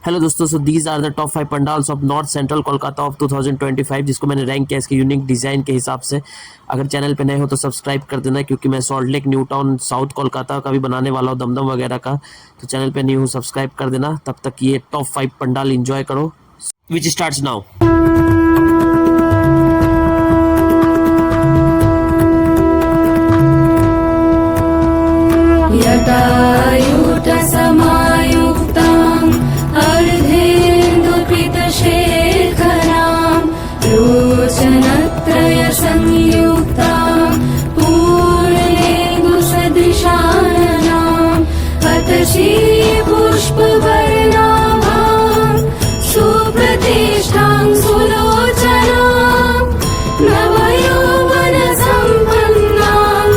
Hello दोस्तों, so these are the top 5 pandals of north central Kolkata of 2025, जिसको मैंने rank किया इसके यूनिक डिज़ाइन के हिसाब से। अगर चैनल पे नए हो तो सब्सक्राइब कर देना, क्योंकि मैं salt lake, new town, south Kolkata का भी बनाने वाला हूँ, दमदम वगैरह का। तो चैनल पे न्यू हो, सब्सक्राइब कर देना। तब तक ये टॉप 5 पंडाल इंजॉय करो, विच स्टार्ट्स नाउ। समायुक्ताम् अर्धेन्दुपितशेखराम् लोचनत्रय संयुक्ताम् पूर्णेन्दुसदृशाननाम् हतशी पुष्पवर्णाभाम् सुप्रतिष्ठाम् सुलोचनाम् नवयौवनसम्पन्नाम्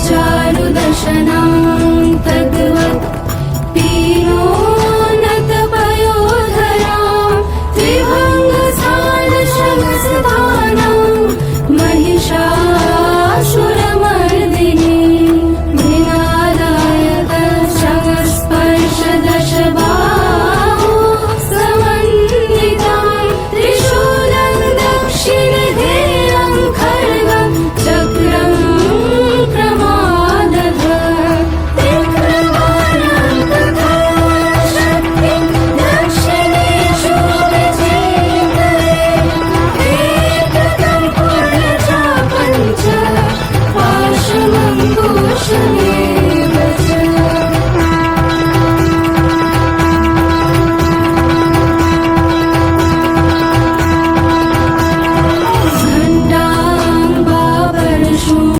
चारुदर्शनां तद्वत् पीनोन्नतपयोधरां त्रिभङ्गसालशमसधानां महिषासुरमर्दिनी मृणालयतशमस्पर्शदशबाहो समन्वितां त्रिशूलं दक्षिणधेयं खड्गं चक्रं Shani